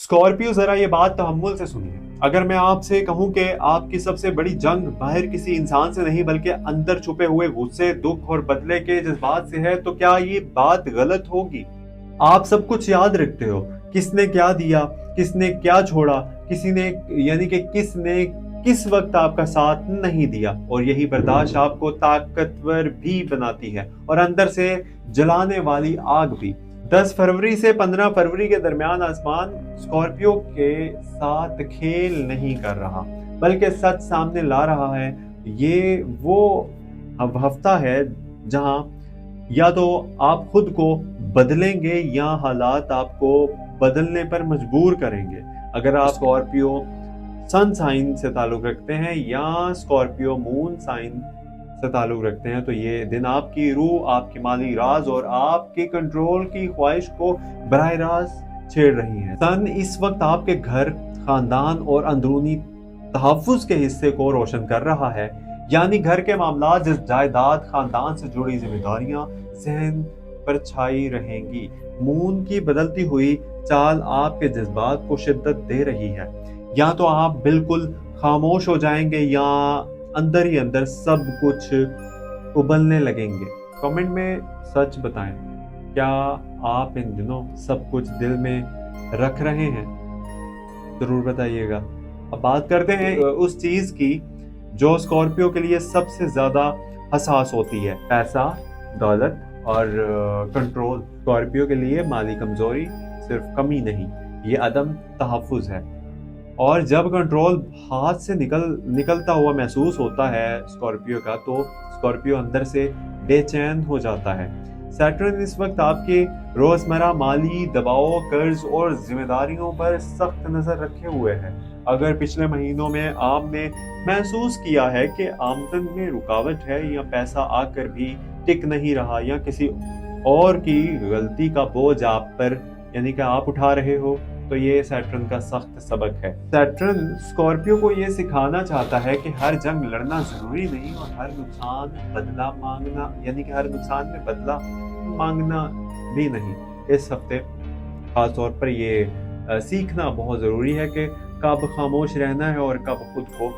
Scorpio जरा ये बात तहम्मुल से सुनिए। अगर मैं आपसे कहूं कि आपकी सबसे बड़ी जंग बाहर किसी इंसान से नहीं बल्कि अंदर छुपे हुए गुस्से, दुख और बदले के जज्बात से है, तो क्या ये बात गलत होगी? आप सब कुछ याद रखते हो, किसने क्या दिया, किसने क्या छोड़ा, किसी ने यानी कि किसने किस वक्त आपका साथ नहीं दिया, और यही बर्दाश्त आपको ताकतवर भी बनाती है और अंदर से जलाने वाली आग भी। 10 फरवरी से 15 फरवरी के दरमियान आसमान स्कॉर्पियो के साथ खेल नहीं कर रहा, बल्कि सच सामने ला रहा है। ये वो हफ्ता है जहां या तो आप खुद को बदलेंगे या हालात आपको बदलने पर मजबूर करेंगे। अगर आप स्कॉर्पियो सन साइन से ताल्लुक रखते हैं या स्कॉर्पियो मून साइन से ताल्लुक रखते हैं, तो ये दिन आपकी रूह, आपकी माली राज और आपके कंट्रोल की ख्वाहिश को बराह रास्त छेड़ रही है। सन इस वक्त आपके घर, खानदान और अंदरूनी तहफ्फुज के हिस्से को रोशन कर रहा है, यानी घर के मामला, जायदाद, खानदान से जुड़ी जिम्मेदारियां जहन पर छाई रहेंगी। मून की बदलती हुई चाल आपके जज्बात को शिद्दत दे रही है। या तो आप बिल्कुल खामोश हो जाएंगे या अंदर ही अंदर सब कुछ उबलने लगेंगे। कमेंट में सच बताएं, क्या आप इन दिनों सब कुछ दिल में रख रहे हैं? जरूर बताइएगा। अब बात करते हैं उस चीज की जो स्कॉर्पियो के लिए सबसे ज्यादा हसास होती है, पैसा, दौलत और कंट्रोल। स्कॉर्पियो के लिए माली कमजोरी सिर्फ कमी नहीं, ये अदम तहफ्फुज है। और जब कंट्रोल हाथ से निकलता हुआ महसूस होता है स्कॉर्पियो का, तो स्कॉर्पियो अंदर से बेचैन हो जाता है। सैटर्न इस वक्त आपके रोजमर्रा माली दबाव, कर्ज और जिम्मेदारियों पर सख्त नजर रखे हुए है। अगर पिछले महीनों में आपने महसूस किया है कि आमदन में रुकावट है, या पैसा आकर भी टिक नहीं रहा, या किसी और की गलती का बोझ आप पर यानी कि आप उठा रहे हो, तो ये सैटर्न का सख्त सबक है। सैटर्न स्कॉर्पियो को ये सिखाना चाहता है कि हर जंग लड़ना जरूरी नहीं, और हर नुकसान बदला मांगना यानी कि हर नुकसान में बदला मांगना भी नहीं। इस हफ्ते खास तौर पर ये सीखना बहुत जरूरी है कि कब खामोश रहना है और कब खुद को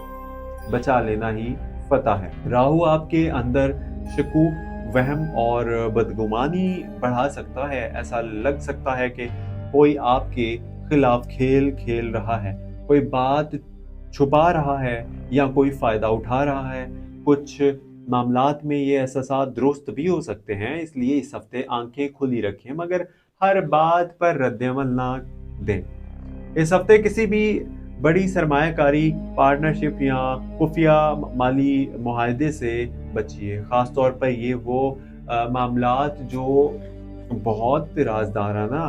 बचा लेना ही फतह है। राहु आपके अंदर शकूक, वहम और बदगुमानी बढ़ा सकता है। ऐसा लग सकता है कि कोई आपके खिलाफ खेल खेल रहा है, कोई बात छुपा रहा है या कोई फायदा उठा रहा है। कुछ मामलात में ये एहसास दुरुस्त भी हो सकते हैं, इसलिए इस हफ्ते आंखें खुली रखें, मगर हर बात पर रद्दअमल ना दें। इस हफ्ते किसी भी बड़ी सरमायाकारी, पार्टनरशिप या खुफिया माली मुआहदे से बचिए। खास तौर पर ये वो मामलात जो बहुत राजदाराना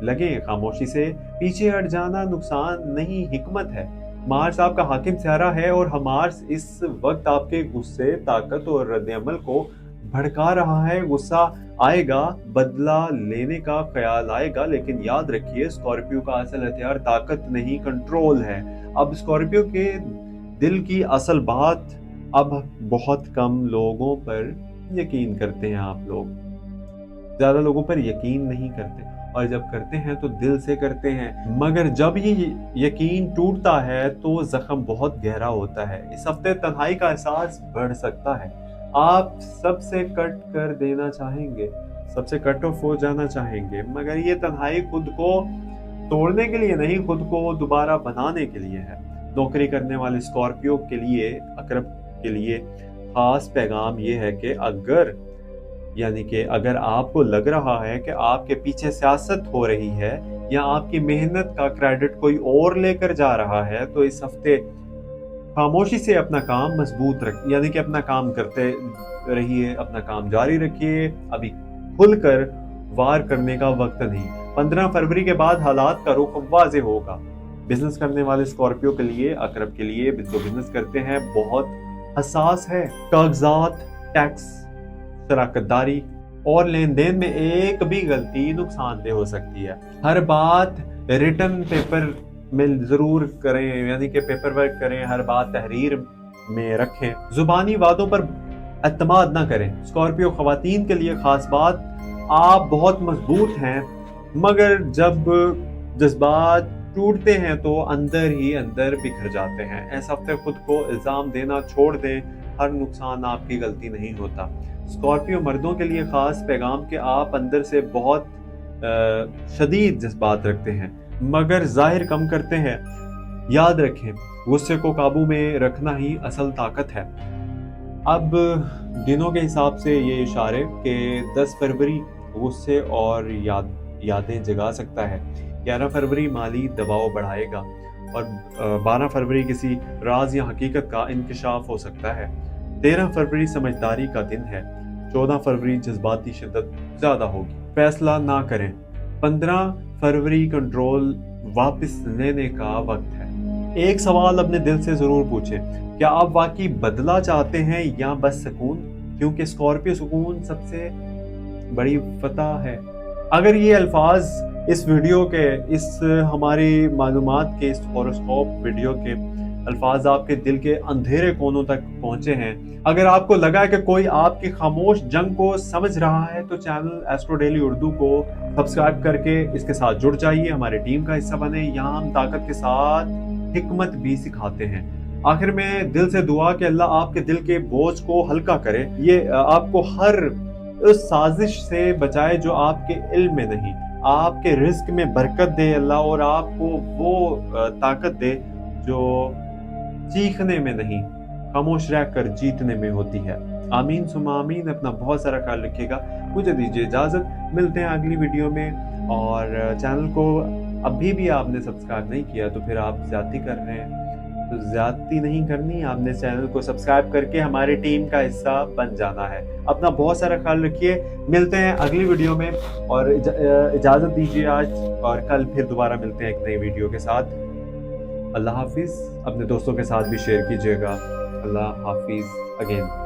लगे। खामोशी से पीछे हट जाना नुकसान नहीं, हिकमत है। मार्स आपका हाकिम सियारा है और मार्स इस वक्त आपके गुस्से, ताकत और रद्दअमल को भड़का रहा है। गुस्सा आएगा, बदला लेने का ख्याल आएगा, लेकिन याद रखिए स्कॉर्पियो का असल हथियार ताकत नहीं, कंट्रोल है। अब स्कॉर्पियो के दिल की असल बात, अब बहुत कम लोगों पर यकीन करते हैं आप लोग, ज्यादा लोगों पर यकीन नहीं करते, और जब करते हैं तो दिल से करते हैं। मगर जब ये यकीन टूटता है तो जख्म बहुत गहरा होता है। इस हफ्ते तन्हाई का एहसास बढ़ सकता है। आप सबसे कट कर देना चाहेंगे, सबसे कट ऑफ हो जाना चाहेंगे, मगर ये तन्हाई खुद को तोड़ने के लिए नहीं, खुद को दोबारा बनाने के लिए है। नौकरी करने वाले स्कॉर्पियो के लिए, अकरब के लिए खास पैगाम ये है कि अगर आपको लग रहा है कि आपके पीछे सियासत हो रही है या आपकी मेहनत का क्रेडिट कोई और लेकर जा रहा है, तो इस हफ्ते खामोशी से अपना काम मजबूत अपना काम करते रहिए, अपना काम जारी रखिए। अभी खुलकर वार करने का वक्त नहीं। 15 फरवरी के बाद हालात का रुख वाज़ेह होगा। बिजनेस करने वाले स्कॉर्पियो के लिए, अकरब के लिए, जो बिजनेस करते हैं, बहुत हसास है। कागजात, टैक्स, शराकतदारी और लेन देन में एक भी गलती नुकसानदेह हो सकती है। हर बात रिटर्न पेपर में जरूर करें, यानी कि पेपर वर्क करें, हर बात तहरीर में रखें। जुबानी वादों पर एतमाद ना करें। स्कॉर्पियो खवातीन के लिए खास बात, आप बहुत मजबूत हैं, मगर जब जज्बात टूटते हैं तो अंदर ही अंदर बिखर जाते हैं। इस हफ्ते खुद को इल्ज़ाम देना छोड़ दें, हर नुकसान आपकी गलती नहीं होता। स्कॉर्पियो मर्दों के लिए ख़ास पैगाम कि आप अंदर से बहुत शदीद जज्बात रखते हैं मगर ज़ाहिर कम करते हैं। याद रखें, गुस्से को काबू में रखना ही असल ताकत है। अब दिनों के हिसाब से ये इशारे कि 10 फरवरी गुस्से और यादें जगा सकता है, 11 फरवरी माली दबाव बढ़ाएगा और 12 फरवरी किसी राज या हकीकत का इंकशाफ हो सकता है। 13 फरवरी समझदारी का दिन है। 14 फरवरी जज्बाती शिद्दत ज़्यादा होगी, फैसला ना करें। 15 फरवरी कंट्रोल वापस लेने का वक्त है। एक सवाल अपने दिल से ज़रूर पूछें, क्या आप वाकई बदला चाहते हैं या बस सुकून? क्योंकि स्कॉर्पियो सुकून सबसे बड़ी फतह है। अगर ये अल्फाज इस वीडियो के, इस हमारी मालूमात के, इस हॉरोस्कोप वीडियो के अल्फाज आपके दिल के अंधेरे कोनों तक पहुंचे हैं, अगर आपको लगा है कि कोई आपकी खामोश जंग को समझ रहा है, तो चैनल एस्ट्रो डेली उर्दू को सब्सक्राइब करके इसके साथ जुड़ जाइए, हमारे टीम का हिस्सा बने। यहाँ हम ताकत के साथ हिकमत भी सिखाते हैं। आखिर में दिल से दुआ कि अल्लाह आपके दिल के बोझ को हल्का करे, ये आपको हर उस साजिश से बचाए जो आपके इल्म में नहीं, आपके रिस्क में बरकत दे अल्लाह, और आपको वो ताकत दे जो चीखने में नहीं, खामोश रहकर जीतने में होती है। आमीन सुमा आमीन। अपना बहुत सारा ख्याल रखिएगा। मुझे दीजिए इजाजत, मिलते हैं अगली वीडियो में। और चैनल को अभी भी आपने सब्सक्राइब नहीं किया तो फिर आप ज्यादती कर रहे हैं। तो ज्यादती नहीं करनी, आपने चैनल को सब्सक्राइब करके हमारी टीम का हिस्सा बन जाना है। अपना बहुत सारा ख्याल रखिए, मिलते हैं अगली वीडियो में, और इजाजत दीजिए आज, और कल फिर दोबारा मिलते हैं एक नई वीडियो के साथ। अल्लाह हाफिज। अपने दोस्तों के साथ भी शेयर कीजिएगा। अल्लाह हाफिज अगेन।